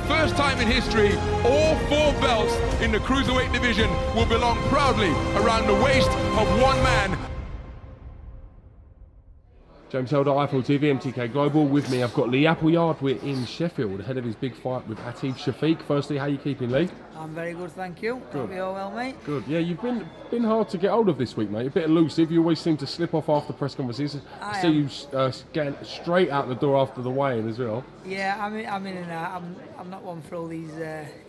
first time in history, all 4 belts in the cruiserweight division will belong proudly around the waist of one man. James Helder, iFL TV, MTK Global. With me, I've got Lee Appleyard. We're in Sheffield, ahead of his big fight with SHAFIQ. Firstly, how are you keeping, Lee? I'm very good, thank you. Hope you're well, mate. Good. Yeah, you've been hard to get hold of this week, mate. A bit elusive. You always seem to slip off after press conferences. I see you getting straight out the door after the weigh-in as well. Yeah, I'm in and out. I'm not one for all these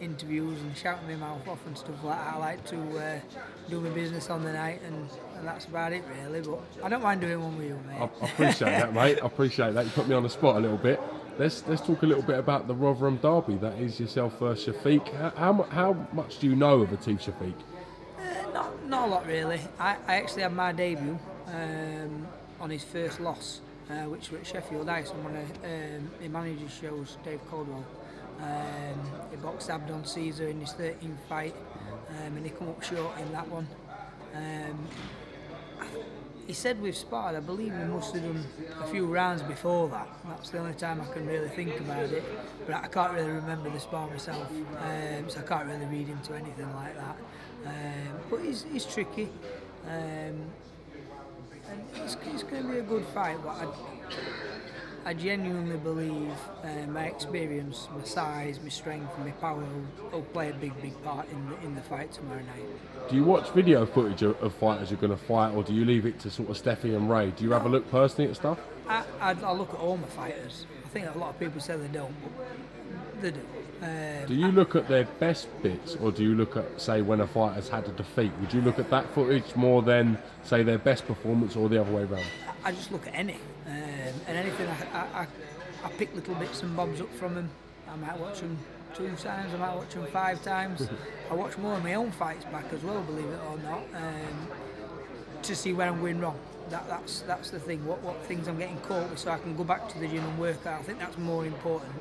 interviews and shouting my mouth off and stuff like that. I like to do my business on the night, and that's about it, really. But I don't mind doing one with you, mate. I appreciate that, mate. I appreciate that. You put me on the spot a little bit. Let's talk a little bit about the Rotherham derby. That is yourself versus SHAFIQ. How much do you know of SHAFIQ? Not a lot, really. I actually had my debut on his first loss, which was at Sheffield Ice, on one of the manager's shows, Dave Caldwell. He boxed Abdon Caesar in his 13th fight, and he come up short in that one. He said we've sparred. I believe we must have done a few rounds before that. That's the only time I can really think about it. But I can't really remember the spar myself, so I can't really read into anything like that. But he's tricky, and it's going to be a good fight. But I genuinely believe my experience, my size, my strength and my power will play a big part in the fight tomorrow night. Do you watch video footage of fighters you're going to fight, or do you leave it to sort of Steffi and Ray? Do you have a look personally at stuff? I look at all my fighters. I think a lot of people say they don't, but they do. Do you look at their best bits, or do you look at, say, when a fighter's had a defeat? Would you look at that footage more than, say, their best performance, or the other way around? I just look at any. And anything, I pick little bits and bobs up from them. I might watch them 2 times, I might watch them 5 times. I watch more of my own fights back as well, believe it or not, to see where I'm going wrong. That's the thing, what things I'm getting caught with, so I can go back to the gym and work out. I think that's more important.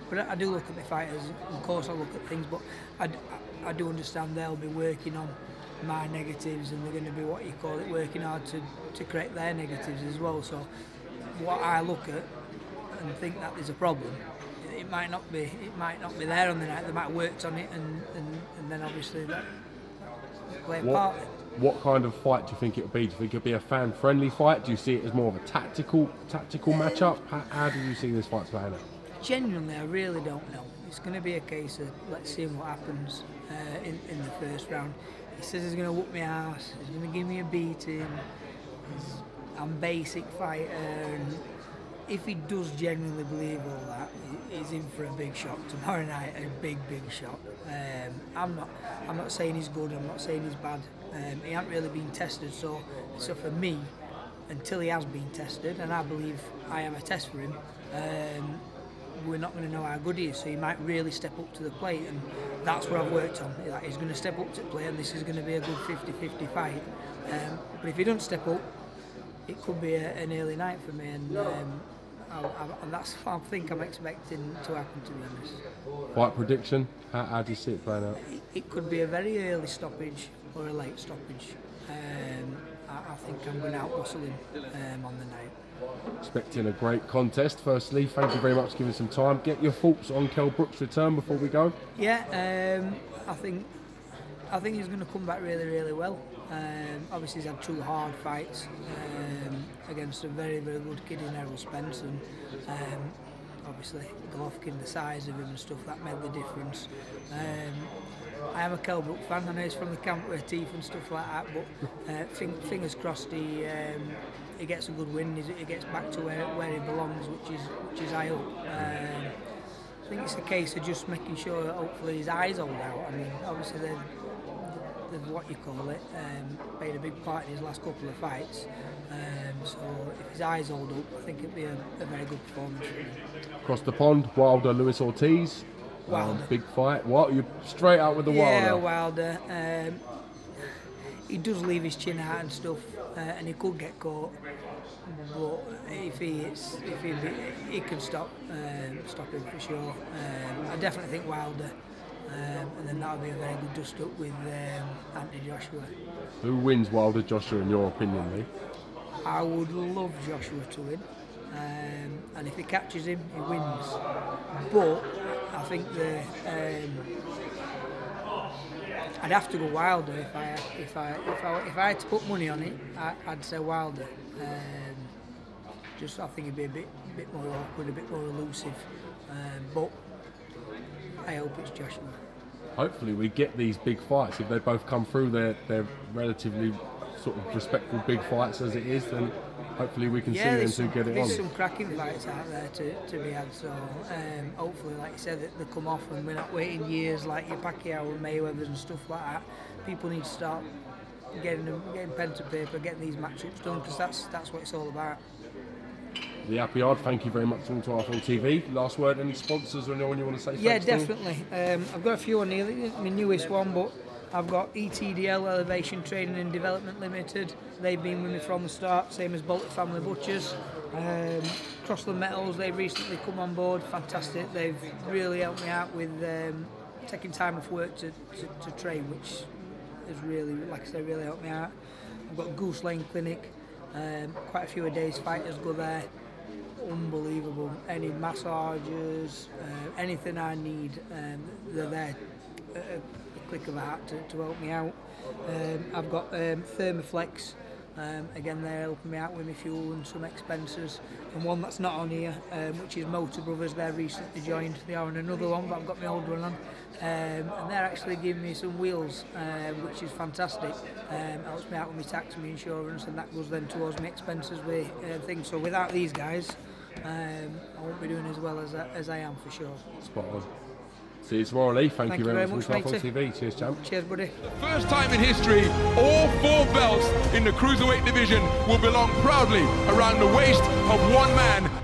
But I do look at my fighters, of course I look at things, but I do understand they'll be working on my negatives, and they're going to be, what you call it, working hard to correct their negatives as well. So what I look at and think that there's a problem, it might not be there on the night. They might have worked on it, and then obviously that play a part. What kind of fight do you think it'll be? Do you think it'll be a fan-friendly fight? Do you see it as more of a tactical matchup? How do you see this fight playing out? Genuinely, I really don't know. It's going to be a case of let's see what happens in the first round. He says he's going to whoop my ass, he's going to give me a beating, I'm basic fighter, and if he does genuinely believe all that, he's in for a big shock tomorrow night, a big shock. I'm not saying he's good, I'm not saying he's bad. He hasn't really been tested, so for me, until he has been tested, and I believe I am a test for him, we're not going to know how good he is, so he might really step up to the plate, and that's what I've worked on. He's going to step up to the plate, and this is going to be a good 50-50 fight. But if he doesn't step up, it could be an early night for me, and that's what I think I'm expecting to happen, to be honest. Fight prediction, how do you see it playing out? It could be a very early stoppage or a late stoppage. I think I'm going to out-muscle him on the night. Expecting a great contest. Firstly, thank you very much for giving some time. Get your thoughts on Kell Brook's return before we go. Yeah, I think he's going to come back really well. Obviously he's had 2 hard fights against a very good kid in Errol Spence, and obviously Golovkin, the size of him and stuff, that made the difference. I am a Kell Brook fan. I know he's from the camp with teeth and stuff like that, but fingers crossed he gets a good win. He gets back to where he belongs, which is I hope. I think it's a case of just making sure that hopefully his eyes hold out. I mean, obviously they've what you call it, played a big part in his last couple of fights. So if his eyes hold up, I think it'd be a very good performance for him. Across the pond, Wilder, Lewis Ortiz. Wilder. Big fight. What? You're straight out with the Wilder? Yeah, Wilder. He does leave his chin out and stuff, and he could get caught. But if he can stop him for sure. I definitely think Wilder. And then that would be a very good dust-up with Anthony Joshua. Who wins Wilder Joshua in your opinion, Lee? I would love Joshua to win. and if he catches him, he wins. But I think I'd have to go Wilder if I had to put money on it. I'd say Wilder. Just I think it'd be a bit more awkward, a bit more elusive. But I hope it's Joshua. Hopefully we get these big fights. If they both come through, they're relatively sort of respectful big fights as it is, then hopefully we can see them to get it on. There's some cracking fights out there to be had, so hopefully, like you said, that they come off and we're not waiting years like your Pacquiao and Mayweather's and stuff like that. People need to start getting pen to paper, getting these matchups done, because that's what it's all about. The APPLEYARD, thank you very much to RFL TV. Last word, any sponsors or anyone you want to say? Yeah, definitely. I've got a few on here, my newest one, but I've got ETDL, Elevation Training and Development Limited. They've been with me from the start, same as Bolton Family Butchers. Crossland Metals, they've recently come on board, fantastic. They've really helped me out with taking time off work to train, which has really, like I say, really helped me out. I've got Goose Lane Clinic, quite a few a day's fighters go there. Unbelievable. Any massages, anything I need, they're there at a click of a hat to help me out. I've got Thermoflex, again they're helping me out with my fuel and some expenses, and one that's not on here, which is Motor Brothers. They're recently joined. They are on another one, but I've got my old one on, and they're actually giving me some wheels, which is fantastic. Helps me out with my tax, my insurance, and that goes then towards my expenses with things. So without these guys, I won't be doing as well as I am, for sure. Spot on. See you tomorrow, Lee. Thank you very much for RFL TV. Cheers, champ. Cheers, buddy. First time in history, all 4 belts in the cruiserweight division will belong proudly around the waist of one man.